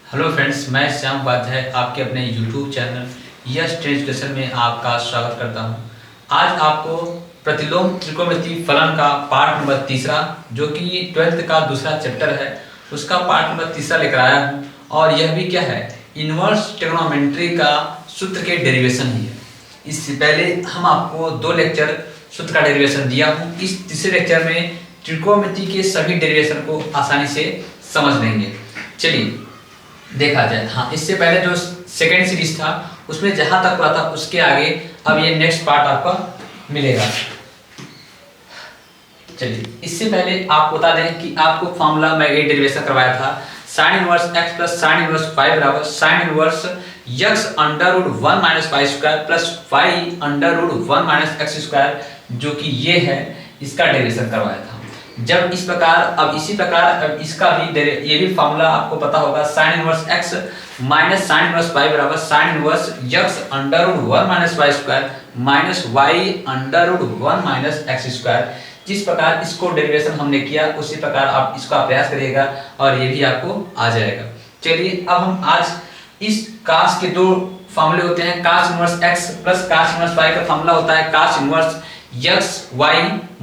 Hello friends, मैं श्याम उपाध्याय आपके अपने यूट्यूब चैनल यस एजुकेशन में आपका स्वागत करता हूं। आज आपको प्रतिलोम त्रिकोणमितीय फलन का पार्ट नंबर तीसरा, जो कि 12th का दूसरा चैप्टर है, उसका पार्ट नंबर तीसरा लेकर आया हूं। और यह भी क्या है, इनवर्स ट्रिग्नोमेट्री का सूत्र के डेरिवेशन ही है। इससे पहले हम आपको 2 लेक्चर सूत्र का डेरिवेशन दिया हूँ। इस तीसरे लेक्चर में त्रिकोणमिति के सभी डेरिवेशन को आसानी से समझ लेंगे। चलिए देखा जाए। हाँ, इससे पहले जो सेकेंड सीरीज था उसमें जहां तक हुआ था उसके आगे अब ये नेक्स्ट पार्ट आपका मिलेगा। चलिए, इससे पहले आप बता दें कि आपको फॉर्मूला मैं ये डेरिवेशन करवाया था, sine inverse x plus sine inverse y बराबर sine inverse x under root 1 minus Y square plus y under root 1 minus x square, जो कि ये है, इसका डेरिवेशन करवाया था। जब इस प्रकार, अब इसी प्रकार अब इसका भी ये भी फार्मूला आपको पता होगा, sine inverse x minus sine inverse y बराबर sine inverse x under root 1 minus Y square minus y under root 1 minus x square. जिस प्रकार इसको डेरिवेशन हमने किया उसी प्रकार आप इसका प्रयास करिएगा और ये भी आपको आ जाएगा। चलिए, अब हम आज इस कास के 2 फार्मूले होते हैं। Cos inverse x plus cos inverse y का फार्मूला होता है cos inverse x y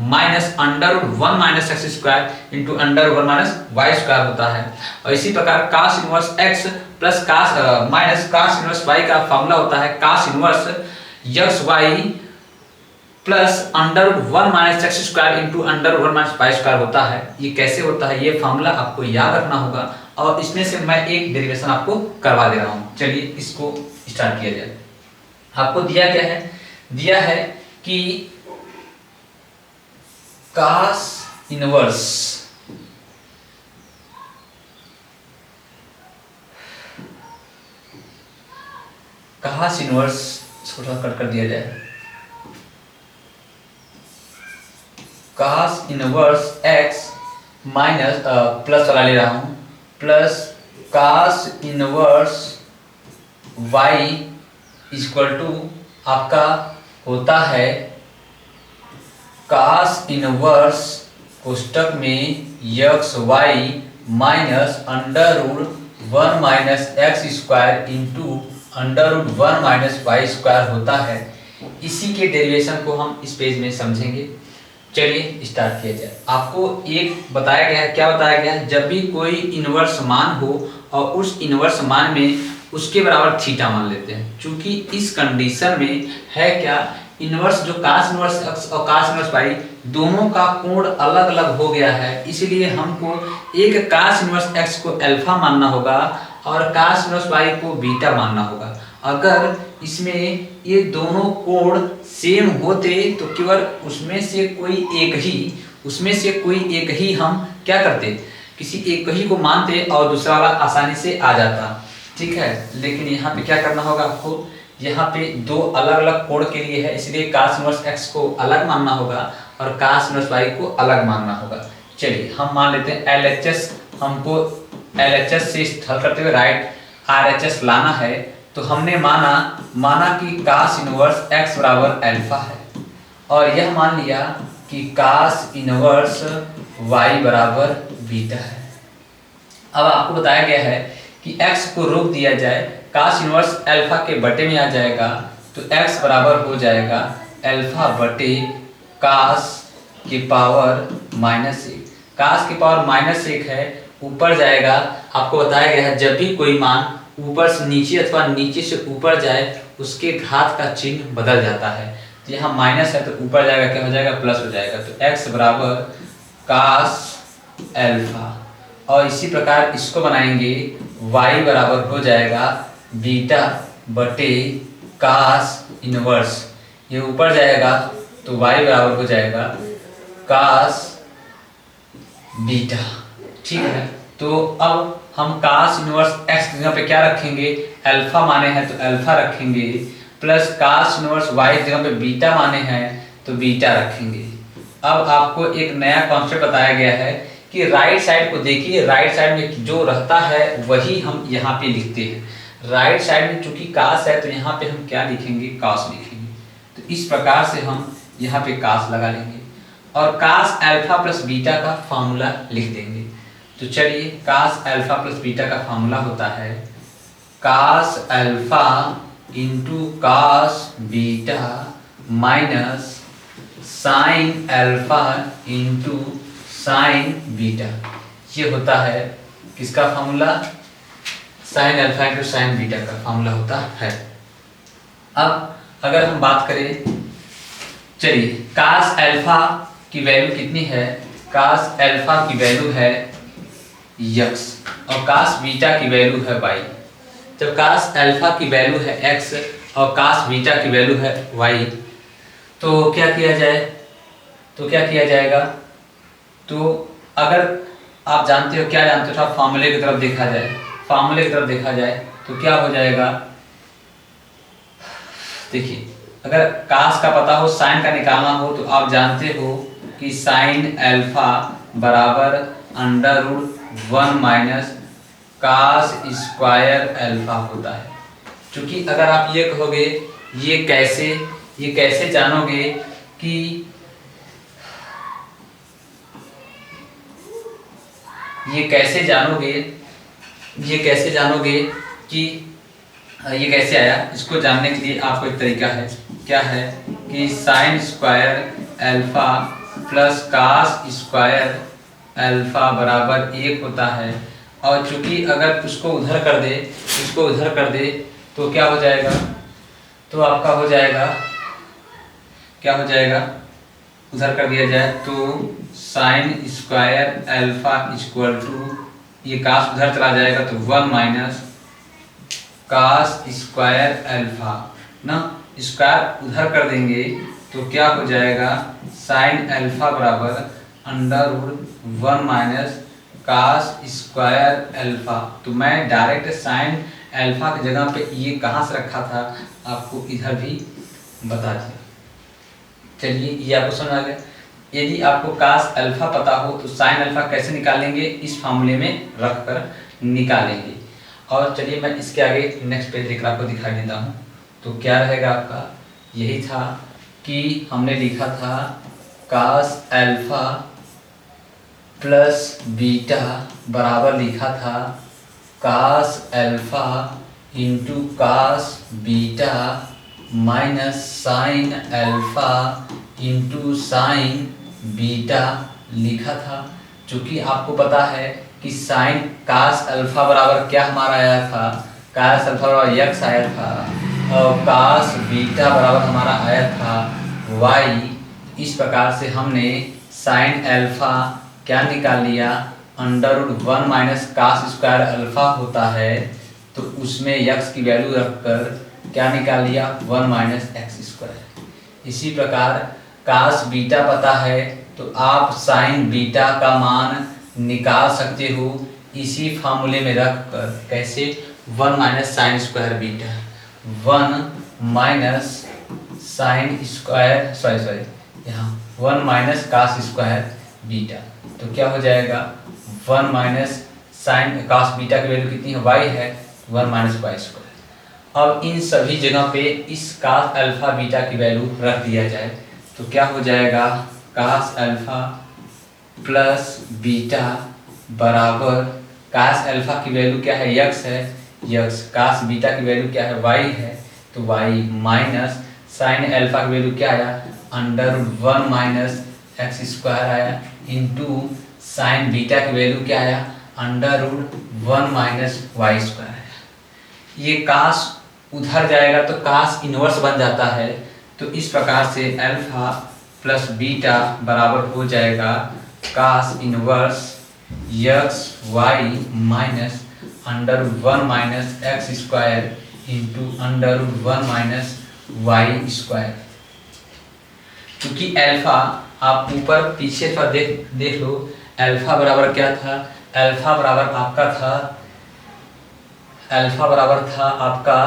minus under root 1 minus x square into under root 1 minus Y square होता है। और इसी प्रकार cos inverse x plus cos minus cos inverse y का formula होता है cos inverse x y plus under root 1 minus x square into under root 1 minus Y square होता है। ये कैसे होता है, ये फार्मूला आपको याद रखना होगा और इसमें से मैं एक डेरिवेशन आपको करवा दे रहा हूँ। चलिए इसको स्टार्ट किया जाए। आपको दिया क्या है, दिया है कि कास इनवर्स थोड़ा कट कर दिया जाए, cos inverse x minus plus वाला ले रहा हूं, plus cos inverse y equal to आपका होता है कास इनवर्स कोष्टक में x y minus under root 1 minus x square into under root 1 minus Y square होता है। इसी के डेरिवेशन को हम इस पेज में समझेंगे। चलिए स्टार्ट किया जाए। आपको एक बताया गया है, क्या बताया गया है, जब भी कोई इनवर्स मान हो और उस इनवर्स मान में उसके बराबर थीटा मान लेते हैं। चूंकि इस कंडीशन में है क्या, इनवर्स जो कास इनवर्स x और कास इनवर्स y दोनों का कोण अलग अलग हो गया है, इसलिए हमको एक कास इनवर्स x को अल्फा मानना होगा और कास इनवर्स y को बीटा मानना होगा। अगर इसमें ये दोनों कोण सेम होते तो केवल उसमें से कोई एक ही हम क्या करते, किसी एक ही को मानते और दूसरा वाला आसानी से आ जाता। ठीक है, लेकिन यहाँ पे क्या करना होगा आपको, यहाँ पे 2 अलग अलग कोण के लिए है, इसलिए कास इनवर्स x को अलग मानना होगा और कास इनवर्स y को अलग मानना होगा। चलिए हम मान लेते हैं LHS, हमको LHS से हल करते हुए राइट RHS लाना है। तो हमने माना कि कास इनवर्स x बराबर अल्फा है और यह मान लिया कि कास इनवर्स y बराबर बीटा है। अब आपको बताया गया है कि x को रोक दिया जाए, कास इनवर्स अल्फा के बटे में आ जाएगा, तो x बराबर हो जाएगा अल्फा बटे कास की पावर -1। कास की पावर -1 है, ऊपर जाएगा। आपको बताया गया है जब भी कोई मान ऊपर से नीचे अथवा नीचे से ऊपर जाए उसके घात का चिन्ह बदल जाता है। तो यहाँ माइनस है तो ऊपर जाएगा, क्या हो जाएगा, प्लस हो जाएगा। तो x बराबर कास अल्फा, और इसी प्रकार इसको बनाएंगे, y बराबर हो जाएगा बीटा बटे कास इनवर्स, ये ऊपर जाएगा तो y बराबर हो जाएगा कास बीटा। ठीक है, तो अब हम कास इनवर्स x की जगह पे क्या रखेंगे, अल्फा माने हैं तो अल्फा रखेंगे, प्लस कास इनवर्स y की जगह पे बीटा माने हैं तो बीटा रखेंगे। अब आपको एक नया कॉन्सेप्ट बताया गया है कि राइट साइड को देखिए, राइट साइड में जो रहता है वही हम यहाँ पे लिखते हैं। राइट साइड में चूंकि कास है तो यहाँ पे हम क्या लिखेंगे, कास लिखेंगे। तो इस प्रकार से हम यहाँ पे कास लगा लेंगे और कास अल्फा प्लस बीटा का फॉर्मूला लिख देंगे। तो चलिए कास अल्फा प्लस बीटा का फॉर्मूला होता है cos alpha into cos beta minus sine alpha into sine beta. ये होता है किसका formula? Sine alpha into sine beta का फॉर्मूला होता है। अब अगर हम बात करें, चलिए कास अल्फा की वैल्यू कितनी है? कास अल्फा की वैल्यू है x और कास बीटा की वैल्यू है y। जब कास अल्फा की वैल्यू है x और कास बीटा की वैल्यू है y, तो क्या किया जाए? तो क्या किया जाएगा? तो अगर आप जानते हो, क्या जानते हो, फॉर्मूले की तरफ देखा जाए, फॉर्मूले की तरफ देखा जाए तो क्या हो जाएगा? देखिए अगर कास का पता हो, साइन का निकालना हो, तो आप जानते हो कि साइन अल्फा बराबर under root 1 minus cos square alpha होता है। क्योंकि अगर आप ये कहोगे ये कैसे जानोगे कि ये कैसे जानोगे कि ये कैसे आया? इसको जानने के लिए आपको एक तरीका है, क्या है कि sine square alpha plus cos square alpha बराबर 1 होता है। और चूंकि अगर उसको उधर कर दे तो क्या हो जाएगा? तो आपका हो जाएगा, क्या हो जाएगा? उधर कर दिया जाए तो sine square alpha equal to, ये कास उधर चला जाएगा तो 1 माइनस कास स्क्वायर अल्फा ना, स्क्वायर उधर कर देंगे तो क्या हो जाएगा? साइन अल्फा बराबर under root 1 minus cos square alpha. तो मैं डायरेक्ट साइन अल्फा की जगह पे ये कहाँ से रखा था आपको इधर भी बता दिया। चलिए ये आपको समझ आ गया। यदि आपको कास अल्फा पता हो तो साइन अल्फा कैसे निकालेंगे? इस फॉर्मूले में रख कर निकालेंगे। और चलिए मैं इसके आगे नेक्स्ट पेज लेकर आपको दिखाई देता हूँ। तो क्या रहेगा आपका? यही था कि हमने लिखा था कास अल्फा प्लस बीटा बराबर लिखा था cos alpha into cos beta minus sine alpha into sine beta लिखा था। चूँकि आपको पता है कि साइन कास अल्फा बराबर क्या हमारा आया था? कास अल्फा बराबर x आया था और कास बीटा बराबर हमारा आया था y। इस प्रकार से हमने साइन अल्फा क्या निकाल लिया? Under root 1 minus cos square alpha होता है, तो उसमें x की वैल्यू रखकर क्या निकाल लिया? 1 माइनस एक्स स्क्वायर। इसी प्रकार कास बीटा पता है तो आप साइन बीटा का मान निकाल सकते हो इसी फार्मूले में रख कर। कैसे? 1 minus sine square beta, 1 minus sine square यहाँ 1 माइनस कास स्क्वायर बीटा। तो क्या हो जाएगा? 1 माइनस साइन कास बीटा की वैल्यू कितनी है? y है, 1 माइनस वाई स्क्वायर। अब इन सभी जगह पे इस कास अल्फा बीटा की वैल्यू रख दिया जाए तो क्या हो जाएगा? कास अल्फा प्लस बीटा बराबर कास अल्फा की वैल्यू क्या है? x है, x। कास बीटा की वैल्यू क्या है? y है, तो y माइनस साइन अल्फा की वैल्यू क्या आया? अंडर 1 माइनस एक्स स्क्वायर आया इंटू साइन बीटा की वैल्यू क्या आया? Under root 1 minus Y square आया। ये कास उधर जाएगा तो कास इनवर्स बन जाता है। तो इस प्रकार से अल्फा प्लस बीटा बराबर हो जाएगा cos inverse x Y minus under 1 minus x square into under 1 minus Y square. क्योंकि अल्फा आप ऊपर पीछे पर देख लो, अल्फा बराबर क्या था? अल्फा बराबर आपका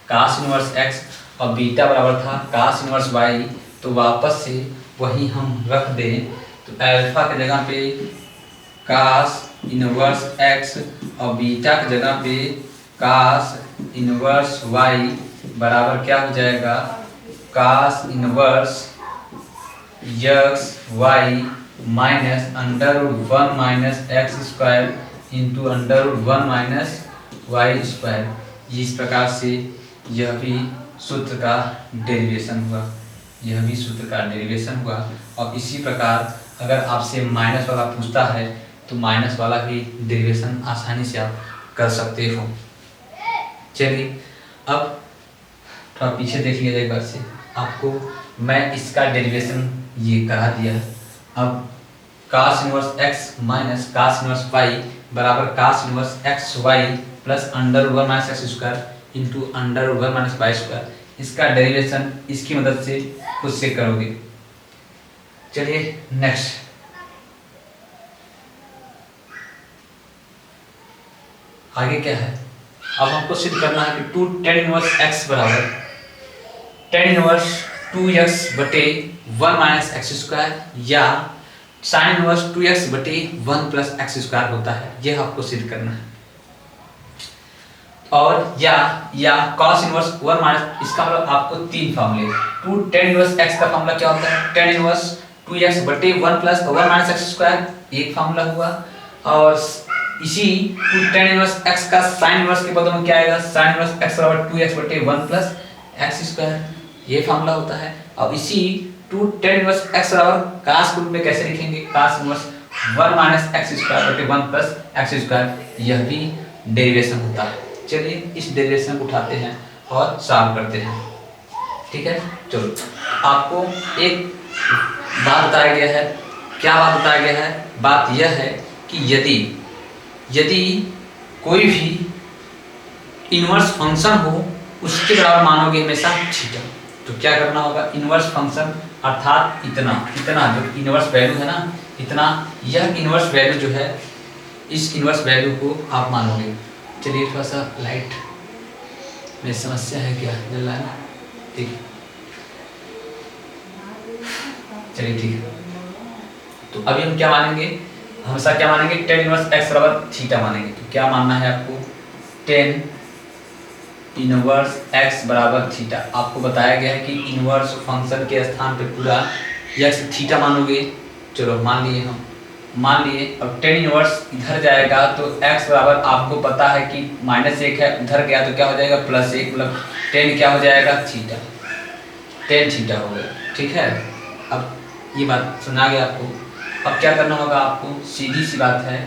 कास इनवर्स एक्स और बीटा बराबर था कास इनवर्स वाई। तो वापस से वही हम रख दें तो अल्फा की जगह पे कास इनवर्स एक्स और बीटा की जगह पे कास इनवर्स वाई बराबर क्या हो जाएगा? Cos inverse x Y minus under root 1 minus x square into under root 1 minus Y square. इस प्रकार से यह भी सूत्र का डेरिवेशन हुआ, यह भी सूत्र का डेरिवेशन हुआ। और इसी प्रकार अगर आपसे माइनस वाला पूछता है तो माइनस वाला भी डेरिवेशन आसानी से आप कर सकते हो। चलिए अब थोड़ा पीछे देख लीजिए एक बार से, आपको मैं इसका डेरिवेशन ये करा दिया। अब cos inverse x minus cos inverse y बराबर cos inverse x y plus under root 1 minus x square into under root 1 minus Y square. इसका डेरिवेशन इसकी मदद से खुद से करोगे। चलिए नेक्स्ट, आगे क्या है। अब हमको सिद्ध करना है कि 2 tan इनवर्स x बराबर tan इनवर्स 2x बटे 1 माइनस एक्स स्क्वायर या sin इनवर्स 2x बटे 1 प्लस एक्स स्क्वायर होता है, यह आपको सिद्ध करना है। और या cos इनवर्स 1 माइनस, इसका मतलब आपको तीन फार्मूले, 2 tan इनवर्स x का फार्मूला क्या होता है, tan इनवर्स 2x बटे 1 प्लस 1 माइनस एक्स स्क्वायर, एक फार्मूला हुआ। और इसी 2 tan इनवर्स x का sin इनवर्स के बदले में क्या आएगा, sin इनवर्स x बराबर 2x बटे 1 प्लस एक्स स्क्वायर, ये फार्मूला होता है। अब इसी 2 tan इनवर्स x बराबर cos के रूप में कैसे लिखेंगे, cos inverse 1 minus x square बटे 1 प्लस एक्स स्क्वायर, यह भी डेरिवेशन होता है। चलिए इस डेरिवेशन को उठाते हैं और सॉल्व करते हैं, ठीक है। चलो आपको एक बात बताया गया है, क्या बात बताया गया है, बात यह है कि यदि कोई भी इनवर्स फंक्शन हो उसके बराबर मानोगे हमेशा थीटा, तो क्या करना होगा, इनवर्स फंक्शन अर्थात इतना जो इनवर्स वैल्यू है ना, इतना, यह इनवर्स वैल्यू जो है, इस इनवर्स वैल्यू को आप मानोगे। चलिए थोड़ा सा लाइट में समस्या है, क्या जल रहा है ना, ठीक है, चलिए ठीक है। तो अभी हम क्या मानेंगे, हमेशा क्या मानेंगे, tan इनवर्स x बराबर थीटा मानेंगे। तो क्या मानना है आपको, tan इनवर्स x बराबर थीटा। आपको बताया गया है कि इनवर्स फंक्शन के स्थान पे पूरा x थीटा मानोगे। चलो मान लिए हम, मान लिए। अब tan इनवर्स इधर जाएगा तो x बराबर आपको पता है कि -1 है, उधर गया तो क्या हो जाएगा +1, मतलब tan क्या हो जाएगा, थीटा, tan थीटा हो गया, ठीक है। अब ये बात सुना गया आपको। अब क्या करना होगा आपको, सीधी सी बात है,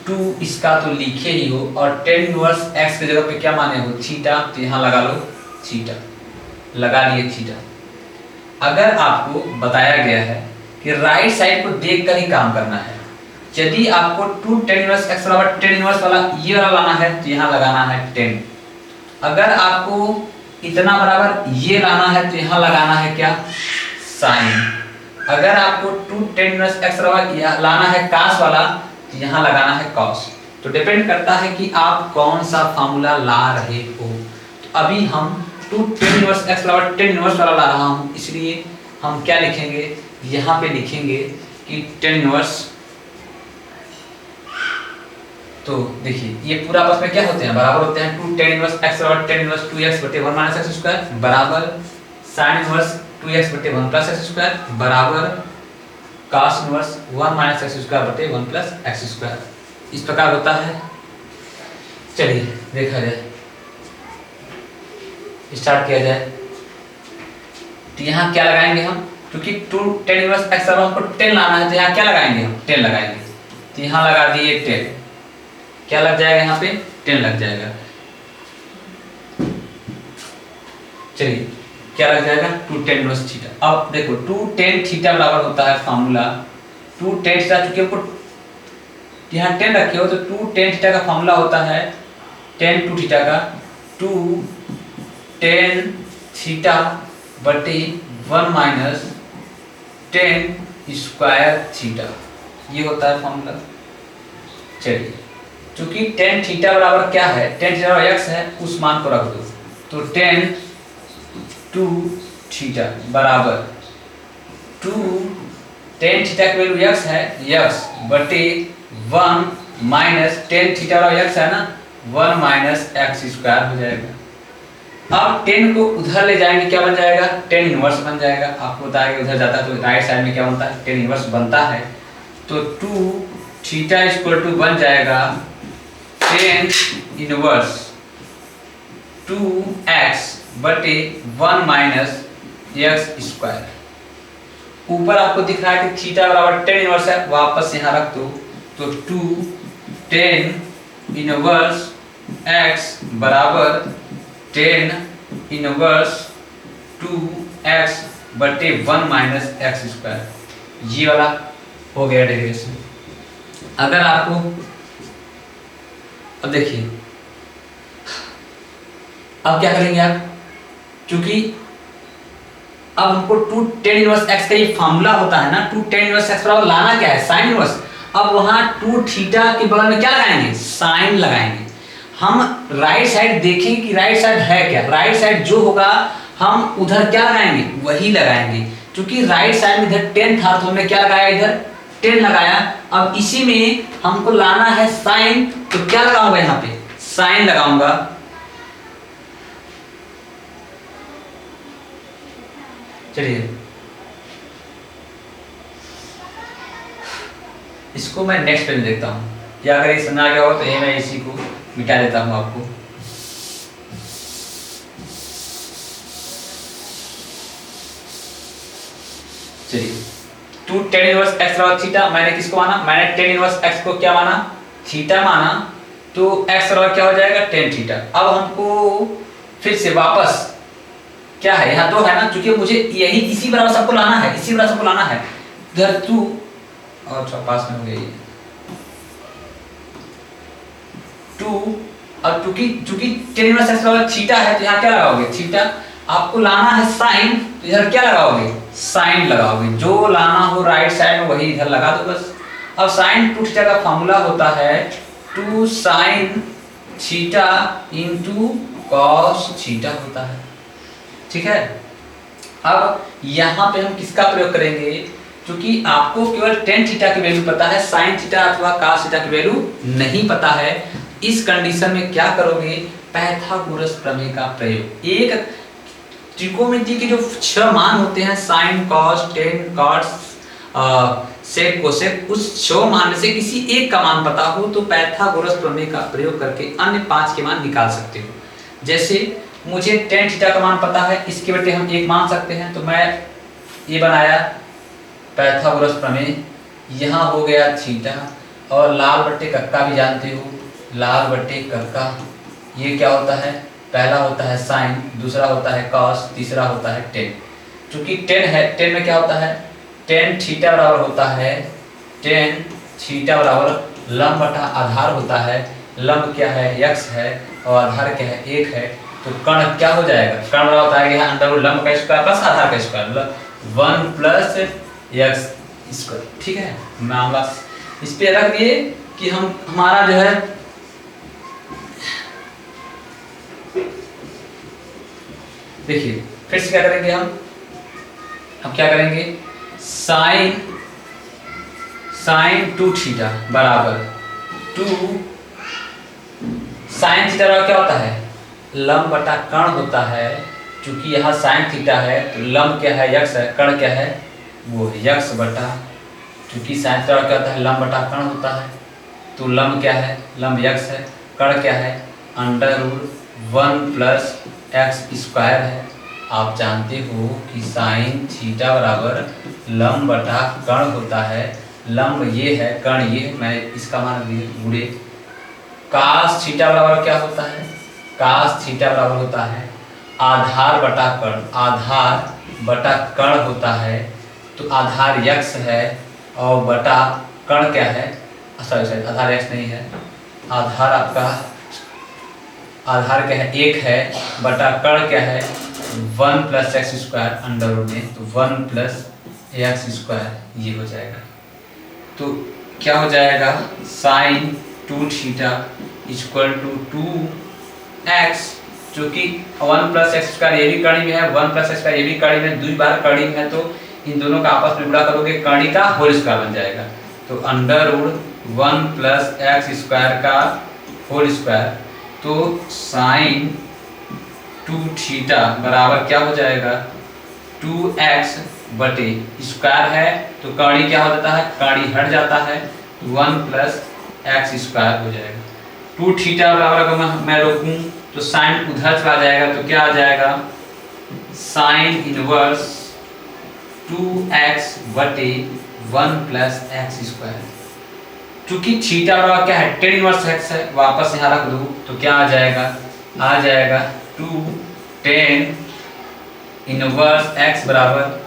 2 इसका तो लिखे ही हो और tan इनवर्स x की जगह पे क्या माने हो, थीटा, तो यहाँ लगा लो थीटा, लगा लिए थीटा। अगर आपको बताया गया है कि राइट साइड को देखकर ही काम करना है, यदि आपको 2 tan इनवर्स x बराबर tan इनवर्स वाला ये वाला लाना है तो यहाँ लगाना है 10। अगर आपको इतना बराबर ये लाना है तो यहाँ लगाना है क्या, साइन। अगर आपको 2 tan इनवर्स x बराबर लाना है cos वाला तो यहाँ लगाना है cos। तो डिपेंड करता है कि आप कौन सा फार्मूला ला रहे हो। तो अभी हम 2 tan इनवर्स x बराबर tan इनवर्स वाला ला रहा हूँ, इसलिए हम क्या लिखेंगे, यहाँ पे लिखेंगे कि tan इनवर्स, तो देखिए ये पूरा आपस में क्या होते हैं, बराबर होते हैं। 2 tan इनवर्स x बराबर tan इनवर्स 2x बटे 1 माइनस एक्स स्क्वायर बराबर sin इनवर्स 2x बटे 1 प्लस एक्स स्क्वायर बराबर cos inverse 1 minus x square बटे 1 प्लस एक्स स्क्वायर, इस प्रकार होता है। चलिए देखा जाए, स्टार्ट किया जाए। तो यहाँ क्या लगाएंगे हम, क्योंकि 2 tan इनवर्स x बराबर हमको 10 लाना है तो यहाँ क्या लगाएंगे हम, 10 लगाएंगे। तो यहाँ लगा दिए 10, क्या लग जाएगा, यहाँ पे 10 लग जाएगा। चलिए क्या लग जाएगा, 2 tan इनवर्स थीटा। अब देखो 2 tan थीटा बराबर होता है फार्मूला 2 tan थीटा, चूंकि हमको यहाँ 10 रखे हो तो 2 tan थीटा का फार्मूला होता है tan 2 थीटा का 2 tan थीटा बटे 1 माइनस tan स्क्वायर थीटा, ये होता है फार्मूला। चलिए चूंकि tan थीटा बराबर क्या है, tan थीटा बराबर x है, उस मान को रख दो। तो tan 2 थीटा बराबर 2 tan थीटा की वैल्यू x है, x बटे 1 माइनस tan थीटा बराबर x है ना, 1 माइनस एक्स स्क्वायर हो जाएगा। अब टेन को उधर ले जाएंगे, क्या बन जाएगा, टेन इनवर्स बन जाएगा। आपको बताया कि उधर जाता है तो राइट साइड में क्या बनता है, टेन इनवर्स बनता है। तो 2 थीटा इक्वल टू बन जाएगा टेन इनवर्स 2x बटे 1 माइनस एक्स स्क्वायर। ऊपर आपको दिख रहा है कि थीटा बराबर टेन इनवर्स है, वापस यहाँ रख दो। तो 2 टेन इनवर्स x बराबर 10 इनवर्स 2x बटे 1 माइनस एक्स स्क्वायर। ये वाला हो गया डेरिवेशन। अगर आपको अब देखिए, अब क्या करेंगे आप, क्योंकि अब हमको 2 टेन इनवर्स x का ये फार्मूला होता है ना, 2 टेन इनवर्स x बराबर लाना क्या है, साइन इनवर्स। अब वहां 2 थीटा के बगल में क्या लगाएंगे, साइन लगाएंगे। हम राइट साइड देखेंगे कि राइट साइड है क्या, राइट साइड जो होगा हम उधर क्या लगाएंगे, वही लगाएंगे। क्योंकि राइट साइड में इधर 10 था तो हमने क्या लगाया, इधर 10 लगाया। अब इसी में हमको लाना है साइन, तो क्या लगाऊंगा, यहाँ पे साइन लगाऊंगा। चलिए इसको मैं नेक्स्ट पेज में देखता हूँ, या अगर ये समझ आ गया हो तो ये मैं इसी को मिटा देता हूँ आपको। चलिए 2 टेन इनवर्स x बराबर थीटा, मैंने किसको माना, मैंने टेन इनवर्स x को क्या माना, थीटा माना। तो x बराबर क्या हो जाएगा, टेन थीटा। अब हमको फिर से वापस क्या है, यहाँ 2 है ना, क्योंकि मुझे यही इसी बराबर सबको लाना है, इसी बराबर सबको लाना है। इधर 2 और पास में हो गया ये 2। अब चूंकि टेन इनवर्स x बराबर थीटा है तो यहाँ क्या लगाओगे, थीटा। आपको लाना है साइन, तो इधर क्या लगाओगे, साइन लगाओगे। जो लाना हो राइट साइड में वही इधर लगा दो बस। अब साइन 2 थीटा का फॉर्मूला होता है 2 sine theta into cos theta होता है, ठीक है। अब यहाँ पे हम किसका प्रयोग करेंगे, क्योंकि आपको केवल टेन थीटा की वैल्यू पता है, साइन थीटा अथवा कॉस थीटा की वैल्यू नहीं पता है। इस कंडीशन में क्या करोगे, पाइथागोरस प्रमेय का प्रयोग। एक त्रिकोणमिति के जो 6 मान होते हैं, sine cos tan cos sec cosec, उस 6 मान में से किसी एक का मान पता हो तो पाइथागोरस प्रमेय का प्रयोग करके अन्य 5 के मान निकाल सकते हो। जैसे मुझे टेन थीटा का मान पता है, इसके बटे हम 1 मान सकते हैं, तो मैं ये बनाया पाइथागोरस प्रमेय। यहाँ हो गया थीटा, और लाल बट्टे कक्का भी जानते हो, लाल बट्टे कक्का ये क्या होता है, पहला होता है साइन, दूसरा होता है कॉस, तीसरा होता है टेन। क्योंकि 10 है, 10 में क्या होता है, टेन थीटा बराबर होता है, टेन थीटा बराबर लंब बटा आधार होता है। लंब क्या है, x है, और आधार क्या है, 1 है। तो कर्ण क्या हो जाएगा, कर्ण बराबर होता है अंडर लंब का स्क्वायर प्लस आधार का स्क्वायर, मतलब 1 प्लस x स्क्वायर, ठीक है। मामला इस पे रख दिए कि हम हमारा जो है देखिए फिर से क्या करेंगे, हम क्या करेंगे, साइन 2 थीटा बराबर 2 साइन थीटा बराबर क्या होता है, लंब बटा कर्ण होता है। क्योंकि यहाँ साइन थीटा है तो लंब क्या है, x है, कर्ण क्या है, वो x बटा, क्योंकि साइन थीटा क्या होता है, लंब बटा कर्ण होता है। तो लंब क्या है, लंब x है, कर्ण क्या है, under root 1 plus x square है। आप जानते हो कि साइन थीटा बराबर लंब बटा कर्ण होता है। लंब ये है, कर्ण ये है, मैं इसका मान गुणे। कास थीटा बराबर क्या होता है, कास थीटा बराबर होता है आधार बटा कर्ण, आधार बटा कर्ण होता है। तो आधार x है और बटा कर्ण क्या है, सॉरी आधार x नहीं है, आधार आपका आधार क्या है, 1 है, बटा कर्ण क्या है 1 plus x square under root में, तो 1 प्लस एक्स स्क्वायर ये हो जाएगा। तो क्या हो जाएगा, sign 2 theta equal to 2x, जो कि 1 प्लस एक्स स्क्वायर ये भी कड़ी में है, 1 प्लस एक्स स्क्वायर ये भी कड़ी में, 2 बार कड़ी में है, तो इन दोनों का आपस में गुणा करोगे कड़ी का होल स्क्वायर बन जाएगा। तो under root 1 plus x square का होल स्क्वायर, तो साइन 2 टू थीटा बराबर क्या हो जाएगा 2x बटे स्क्वायर है तो कड़ी क्या हो जाता है, कड़ी हट जाता है 1 प्लस एक्स स्क्वायर हो जाएगा। टू थीटा बराबर अगर मैं रोकूं तो साइन उधर चला जाएगा तो क्या आ जाएगा साइन इनवर्स 2x बटे 1 प्लस एक्स स्क्वायर। चूंकि थीटा बराबर क्या है टेन इनवर्स एक्स है, वापस यहाँ रख दूँ तो क्या आ जाएगा 2 टेन इनवर्स एक्स बराबर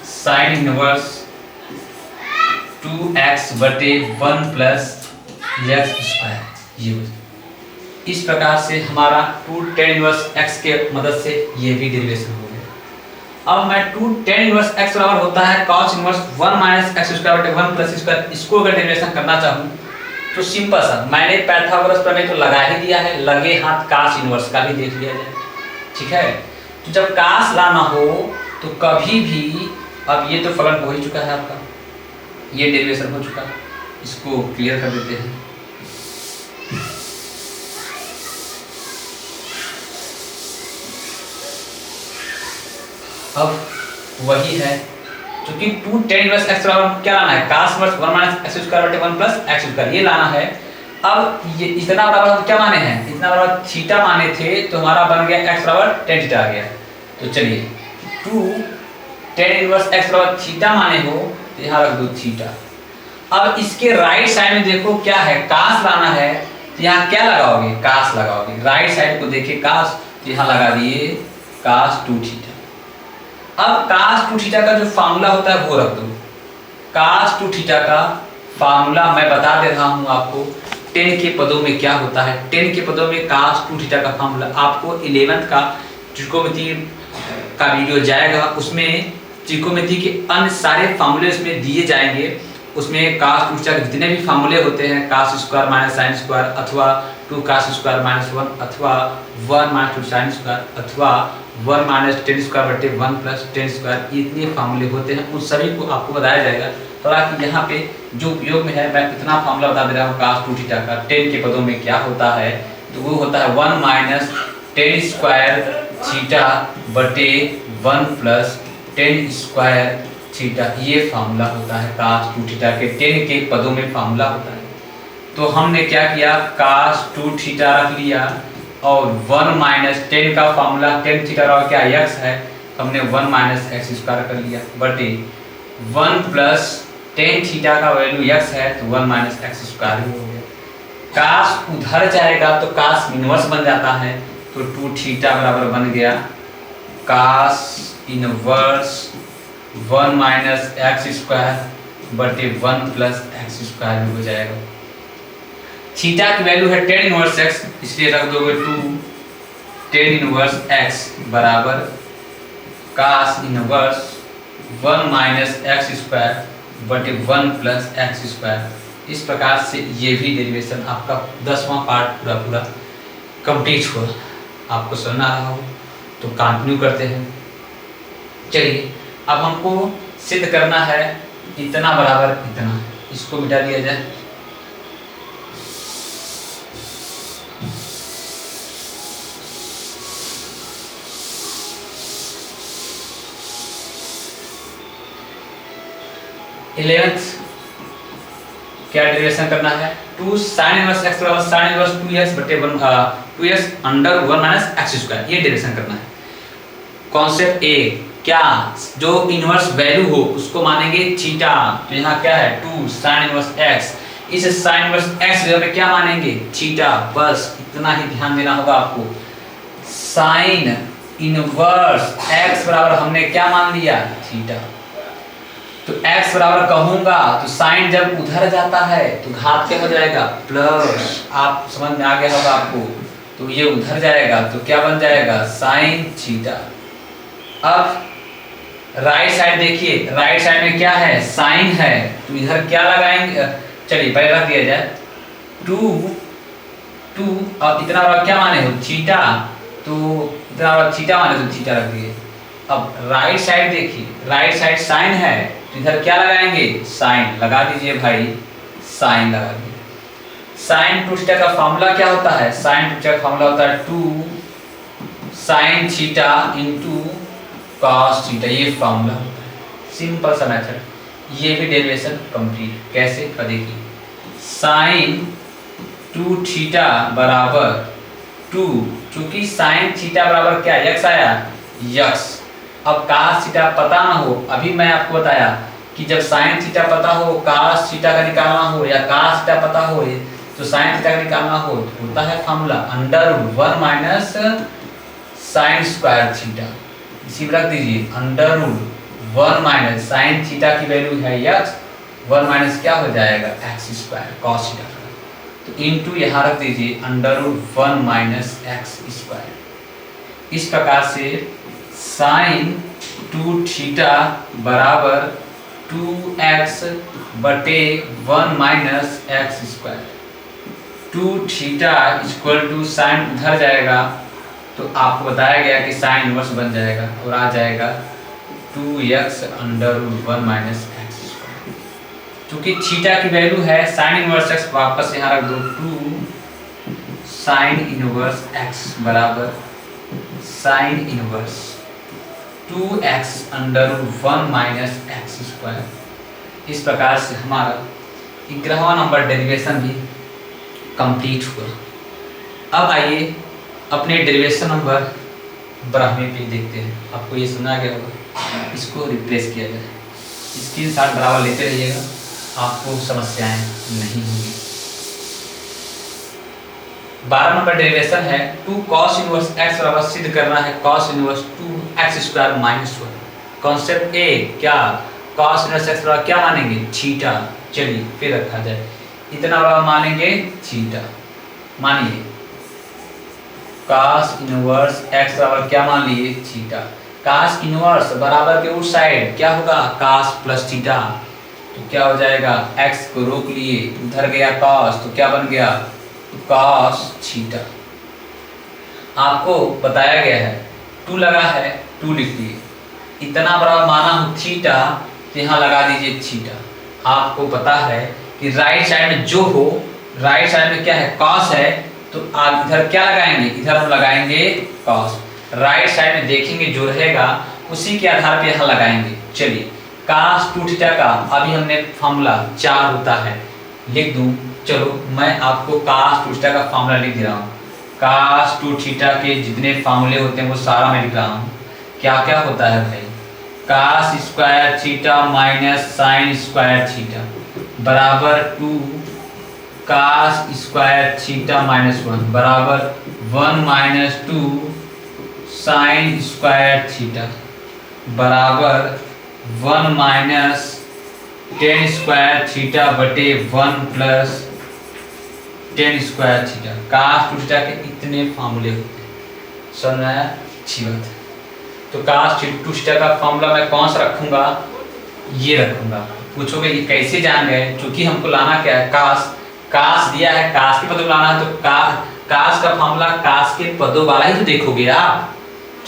साइन इनवर्स 2x बटे 1 प्लस एक्स स्क्वायर। ये इस प्रकार से हमारा 2 टेन इनवर्स x के मदद से ये भी डेरिवेशन हो गया। अब मैं 2 टेन इनवर्स x बराबर होता है cos inverse 1 minus x square बटे 1 प्लस स्क्वायर, इसको अगर डेरिवेशन करना चाहूँ तो सिंपल सा मैंने पाइथागोरस प्रमेय तो लगा ही दिया है, लगे हाथ cos इनवर्स का भी देख लिया जाए। ठीक है, तो जब cos लाना हो तो कभी भी, अब ये तो फलन हो ही चुका है आपका, ये डेरिवेशन हो चुका है, इसको क्लियर कर देते हैं। अब वही है क्योंकि 2 टेन इनवर्स x बराबर क्या लाना है cos inverse 1 minus x square बटे 1 प्लस एक्स स्क्वायर, ये लाना है। अब ये इतना बराबर हम क्या माने हैं, इतना बराबर थीटा माने थे तो हमारा बन गया x बराबर टेन थीटा आ गया। तो चलिए 2 टेन इनवर्स x बराबर थीटा माने हो तो यहाँ रख दो थीटा। अब इसके राइट साइड में देखो क्या है cos लाना है तो यहाँ क्या लगाओगे cos लगाओगे, राइट साइड को देखिए cos तो यहाँ लगा दिए cos 2 थीटा। अब cos 2 थीटा का जो फार्मूला होता है वो रख दो। cos 2 थीटा का फार्मूला मैं बता दे रहा हूँ आपको 10 के पदों में क्या होता है। 10 के पदों में cos 2 थीटा का फार्मूला आपको 11th का त्रिकोणमिति का वीडियो जाएगा, उसमें त्रिकोणमिति के अन्य सारे फार्मूले उसमें दिए जाएंगे। उसमें cos 2 थीटा के जितने भी फार्मूले होते हैं cos square minus sine square अथवा 2 cos स्क्वायर माइनस 1 अथवा 1 माइनस 2 साइन स्क्वायर अथवा 1 माइनस टेन स्क्वायर बटे 1 प्लस टेन स्क्वायर, इतने फार्मूले होते हैं, उन सभी को आपको बताया जाएगा। हालांकि यहाँ पे जो उपयोग में है मैं इतना फार्मूला बता दे रहा हूँ cos 2 थीटा का 10 के पदों में क्या होता है, तो वो होता है 1 माइनस टेन स्क्वायर थीटा बटे 1 प्लस टेन स्क्वायर थीटा, ये फार्मूला होता है cos 2 थीटा के 10 के पदों में फार्मूला होता है। तो हमने क्या किया cos 2 थीटा रख लिया और 1 माइनस 10 का फार्मूला 10 थीटा का क्या x है, हमने 1 माइनस एक्स स्क्वायर कर लिया बटे 1 प्लस 10 थीटा का वैल्यू x है तो 1 माइनस एक्स स्क्वायर हो गया। cos उधर जाएगा तो cos इनवर्स बन जाता है, तो 2 थीटा बराबर बन गया cos inverse 1 minus x square बटे 1 प्लस एक्स स्क्वायर भी हो जाएगा। थीटा की वैल्यू है 10 इनवर्स x, इसलिए रख दोगे 2 10 इनवर्स x बराबर cos inverse 1 minus x square बटे 1 प्लस एक्स स्क्वायर। इस प्रकार से ये भी डेरिवेशन आपका 10वां पार्ट पूरा कंप्लीट हुआ। आपको समझ आ रहा हो तो कंटिन्यू करते हैं। चलिए अब हमको सिद्ध करना है इतना बराबर इतना, इसको मिटा दिया जाए। इलेवेंथ क्या डेरिवेशन करना है 2 साइन इनवर्स x बराबर साइन इनवर्स 2x बटे 2x under 1 minus x square, ये डेरिवेशन करना है। कॉन्सेप्ट ए, क्या जो इनवर्स वैल्यू हो उसको मानेंगे थीटा, तो यहाँ क्या है 2 साइन इनवर्स x, इस साइन इनवर्स x वैल्यू में क्या मानेंगे थीटा, बस इतना ही ध्यान देना होगा आपको। साइन इनवर्स x बराबर हमने क्या मान लिया थीटा, तो x बराबर कहूंगा तो साइन जब उधर जाता है तो घात क्या हो जाएगा प्लस, आप समझ में आ गया होगा आपको, तो ये उधर जाएगा तो क्या बन जाएगा साइन थीटा। अब राइट साइड देखिए, राइट साइड में क्या है साइन है तो इधर क्या लगाएंगे, चलिए पहले रख दिया जाए 2 और इतना बड़ा क्या माने हो थीटा, तो इतना बड़ा थीटा माने तो थीटा रख दिए। अब राइट साइड देखिए, राइट साइड साइन है तो इधर क्या लगाएंगे साइन, लगा दीजिए भाई साइन लगा दीजिए। साइन 2 थीटा का फार्मूला क्या होता है, साइन 2 थीटा का फार्मूला होता है 2 sine theta into cos theta, ये फॉर्मूला होता है, सिंपल सा मेथड। ये भी डेरिवेशन कंप्लीट। कैसे का देखिए, साइन 2 थीटा बराबर 2, चूंकि साइन थीटा बराबर क्या यक्स आया, यक्स। अब कास थीटा पता ना हो, अभी मैं आपको बताया कि जब साइन थीटा पता हो कास थीटा का निकालना हो, या कास थीटा पता हो तो साइन थीटा का निकालना हो, तो होता है formula under 1 minus sine square theta. इसी रख दीजिए, अंडर 1 माइनस साइन थीटा की वैल्यू है यक्स, 1 माइनस क्या हो जाएगा एक्स स्क्वायर कॉस थीटा का, तो इनटू यहाँ रख दीजिए अंडर 1 माइनस एक्स स्क्वायर। इस प्रकार से साइन 2 थीटा बराबर 2x बटे 1 minus x square. 2 theta equal to sine उधर जाएगा तो आपको बताया गया कि साइन इनवर्स बन जाएगा और आ जाएगा 2x under 1 minus x square. चूंकि थीटा की वैल्यू है साइन इनवर्स x, वापस यहाँ रख दो 2 साइन इनवर्स x बराबर sine inverse 2x under 1 minus x square. इस प्रकार से हमारा 11वां नंबर डेरिवेशन भी कंप्लीट हुआ। अब आइए अपने डेरिवेशन नंबर 12वें पे देखते हैं। आपको ये सुना गया होगा, इसको रिप्लेस किया जाए। स्क्रीनशॉट बराबर लेते रहिएगा, आपको समस्याएं नहीं होंगी। 12 नंबर डेरिवेशन है 2 cos इनवर्स x बराबर सिद्ध करना है cos inverse 2x square minus 1। Concept A क्या, cos इनवर्स x बराबर क्या मानेंगे थीटा। चलिए फिर रखा जाए, इतना बराबर मानेंगे थीटा। मानिए cos इनवर्स x बराबर क्या मान लिए थीटा। cos इनवर्स बराबर के उस साइड क्या होगा cos प्लस थीटा, तो क्या हो जाएगा x को रोक लिए, उधर गया cos तो क्या बन गया cos थीटा। आपको बताया गया है 2 लगा है 2 लिख दिए, इतना बराबर माना हो थीटा तो यहाँ लगा दीजिए थीटा। आपको पता है कि राइट साइड में जो हो, राइट साइड में क्या है cos है, तो आप इधर क्या लगाएंगे, इधर हम लगाएंगे cos। राइट साइड में देखेंगे जो रहेगा उसी के आधार पे यहाँ लगाएंगे। चलिए cos 2 थीटा का अभी हमने फॉर्मूला 4 होता है, लिख दूं। चलो मैं आपको cos 2 थीटा का फॉर्मूला लिख दे रहा हूँ। cos 2 थीटा के जितने फॉर्मूले होते हैं वो सारा मैं लिख रहा हूँ। क्या क्या होता है भाई, cos square theta minus sine square theta बराबर 2 cos स्क्वायर थीटा माइनस 1 बराबर 1 माइनस 2 साइन स्क्वायर थीटा बराबर 1 माइनस टेन स्क्वायर थीटा बटे 1 plus ten square theta. cos 2 theta के इतने फार्मूले होते हैं, समझ में आया, अच्छी बात है। तो cos 2 थीटा का फार्मूला मैं कौन सा रखूंगा, ये रखूंगा। पूछोगे ये कैसे जान गए, क्योंकि हमको लाना क्या है cos दिया है, cos के पदों लाना है, तो cos का फार्मूला cos के पदों वाला ही तो देखोगे आप,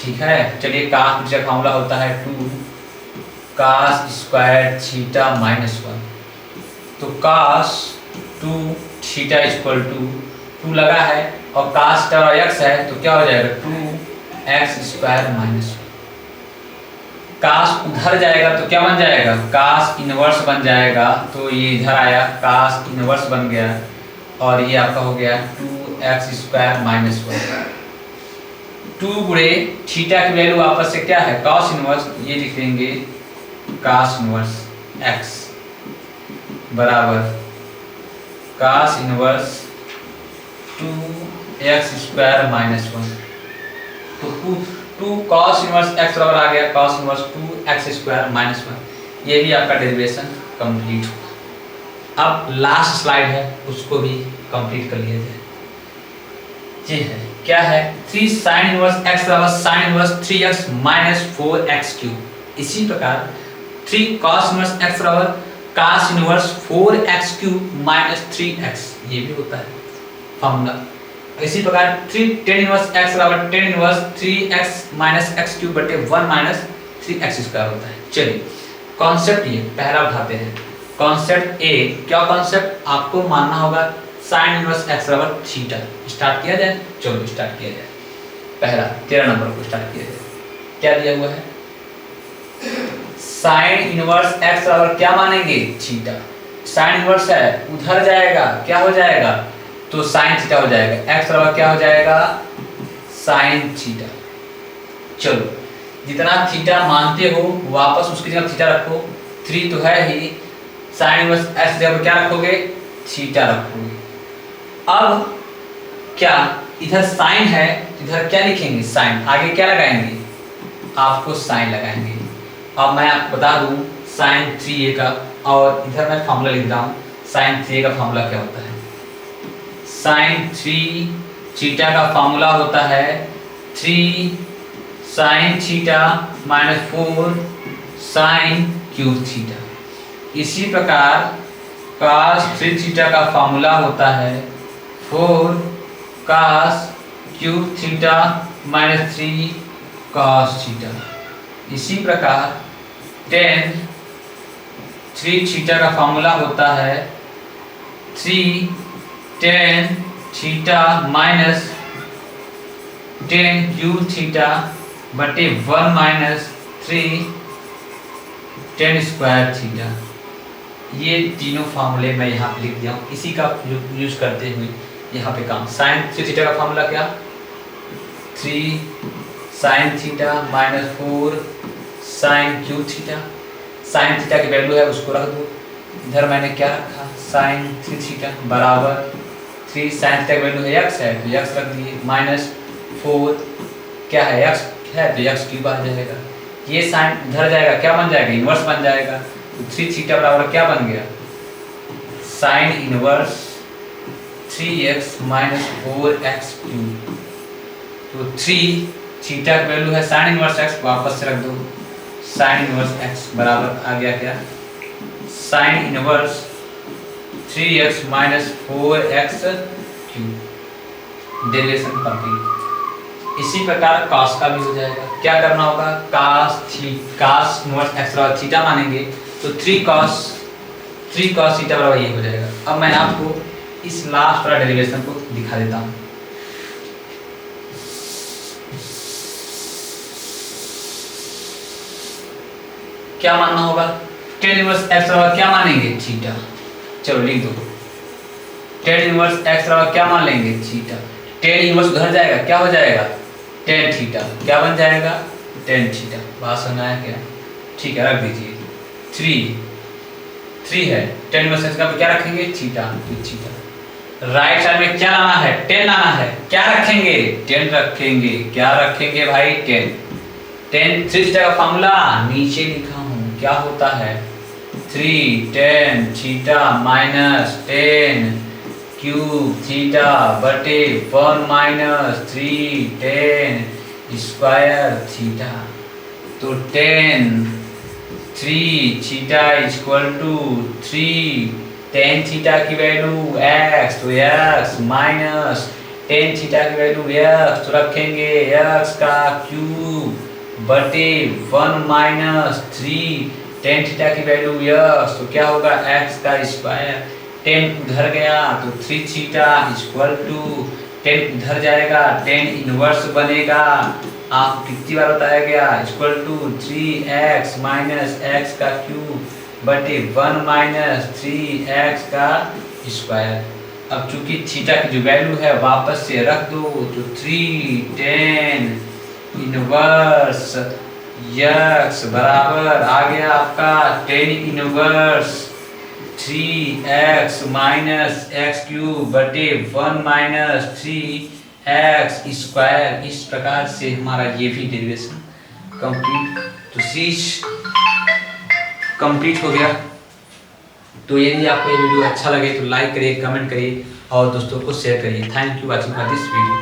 ठीक है। चलिए cos 2 थीटा का फार्मूला होता है 2 cos स्क्वायर थीटा माइनस 1। तो cos 2 थीटा इक्वल टू 2 लगा है और cos थीटा x है तो क्या हो जाएगा 2x स्क्वायर माइनस 1। cos उधर जाएगा तो क्या बन जाएगा cos इनवर्स बन जाएगा, तो ये इधर आया cos इनवर्स बन गया और ये आपका हो गया 2x स्क्वायर माइनस 1। 2 गुणे थीटा की वैल्यू वापस से क्या है cos इनवर्स, ये लिख देंगे cos इनवर्स x बराबर cos inverse 2x square minus 1। तो 2 cos इनवर्स x बराबर आ गया cos inverse 2x square minus 1। ये भी आपका डेरिवेशन कंप्लीट हुआ। अब लास्ट स्लाइड है उसको भी कंप्लीट कर लिया जाए। ये है क्या है 3 sin इनवर्स x बराबर sin inverse 3x minus 4x cube. इसी प्रकार 3 cos इनवर्स x बराबर cos inverse 4x cube minus 3x, ये भी होता है फॉर्मूला। इसी प्रकार 3 tan इनवर्स x बराबर tan inverse 3x minus x cube बटे 1 माइनस 3x स्क्वायर होता है। चलिए कॉन्सेप्ट ये पहला उठाते हैं। कॉन्सेप्ट ए क्या, कॉन्सेप्ट आपको मानना होगा sin इनवर्स x बराबर थीटा। स्टार्ट किया जाए, चलो स्टार्ट किया जाए। पहला 13 नंबर को स्टार्ट किया जाए। क्या दिया हुआ है, साइन इनवर्स x बराबर क्या मानेंगे, थीटा। साइन इनवर्स है, उधर जाएगा, क्या हो जाएगा, तो साइन थीटा हो जाएगा। x बराबर क्या हो जाएगा, साइन थीटा। चलो, जितना थीटा मानते हो वापस उसकी जगह थीटा रखो। 3 तो है ही, साइन इनवर्स x जगह क्या रखोगे, थीटा रखोगे। अब क्या, इधर साइन है, इधर क्या लिखेंगे, साइन, आगे क्या लगाएंगे, आपको साइन लगाएंगे। अब मैं आपको बता दूं साइन 3a का, और इधर मैं फॉर्मूला लिख रहा हूँ साइन 3a का फॉर्मूला क्या होता है। साइन 3 थीटा का फॉर्मूला होता है 3 sine theta minus 4 sine cube theta. इसी प्रकार cos 3 थीटा का फॉर्मूला होता है 4 cos cube theta minus 3 cos theta. इसी प्रकार tan 3 थीटा का फॉर्मूला होता है 3 tan theta minus tan cube theta बटे 1 माइनस 3 tan स्क्वायर थीटा। ये तीनों फार्मूले मैं यहाँ पे लिख दिया हूँ। इसी का यूज करते हुए यहाँ पे काम, साइन 3 थीटा का फार्मूला क्या, 3 sine theta minus 4 sine cube theta. Sine theta की वैल्यू है उसको रख दो, इधर मैंने क्या रखा, साइन 3 थीटा बराबर 3 साइन थीटा की वैल्यू है x है तो x रख दिए, माइनस 4 क्या है, x है तो x क्यूब आ जाएगा। ये साइन इधर जाएगा, क्या बन जाएगा, इनवर्स बन जाएगा। तो 3 थीटा बराबर क्या बन गया, sine inverse 3x minus 4x cube. तो 3 थीटा की वैल्यू है साइन इनवर्स x, वापस से रख दो, साइन इनवर्स x बराबर आ गया क्या, sine inverse 3x minus 4x cube. Derivation complete. इसी प्रकार cos का भी हो जाएगा। क्या करना होगा, cos इनवर्स x बराबर थीटा मानेंगे तो 3 cos थीटा बराबर ये हो जाएगा। अब मैं आपको इस लास्ट वाला डेरिवेशन को दिखा देता हूँ। क्या मानना होगा, tan इनवर्स x बराबर क्या मानेंगे, थीटा। चलो लिख दो, tan इनवर्स x बराबर क्या मान लेंगे, थीटा। tan इनवर्स उधर जाएगा, क्या हो जाएगा, tan थीटा, क्या बन जाएगा, tan थीटा। बात समझ आया क्या, ठीक है, रख दीजिए। 3 है, tan इनवर्स x का क्या रखेंगे, थीटा, थीटा। राइट साइड में क्या लाना है, tan लाना है, क्या रखेंगे, tan रखेंगे। क्या रखेंगे भाई, tan 3 थीटा का फॉर्मूला नीचे लिखा हूँ, क्या होता है, 3 tan theta minus tan cube theta बटे 1 माइनस 3 tan स्क्वायर थीटा। तो tan 3 theta equal to 3 tan theta की वैल्यू x, तो x माइनस tan थीटा की वैल्यू x, तो रखेंगे x का क्यूब बटे 1 माइनस 3 tan थीटा की वैल्यू x, तो क्या होगा, x का स्क्वायर। tan उधर गया तो 3 थीटा इक्वल टू tan उधर जाएगा, tan इनवर्स बनेगा। आप कितनी बार बताया गया, equal to 3x minus x का क्यूब बटे 1 माइनस 3x का स्क्वायर। अब चूंकि थीटा की जो वैल्यू है वापस से रख दो, तो 3 tan इनवर्स x बराबर आ गया आपका tan inverse 3x minus x cube बटे 1 माइनस 3x स्क्वायर। इस प्रकार से हमारा ये भी डेरिवेशन कंप्लीट, तो सीरीज कंप्लीट हो गया। तो यदि आपको ये वीडियो अच्छा लगे तो लाइक करिए, कमेंट करिए और दोस्तों को शेयर करिए। Thank you watching for this video.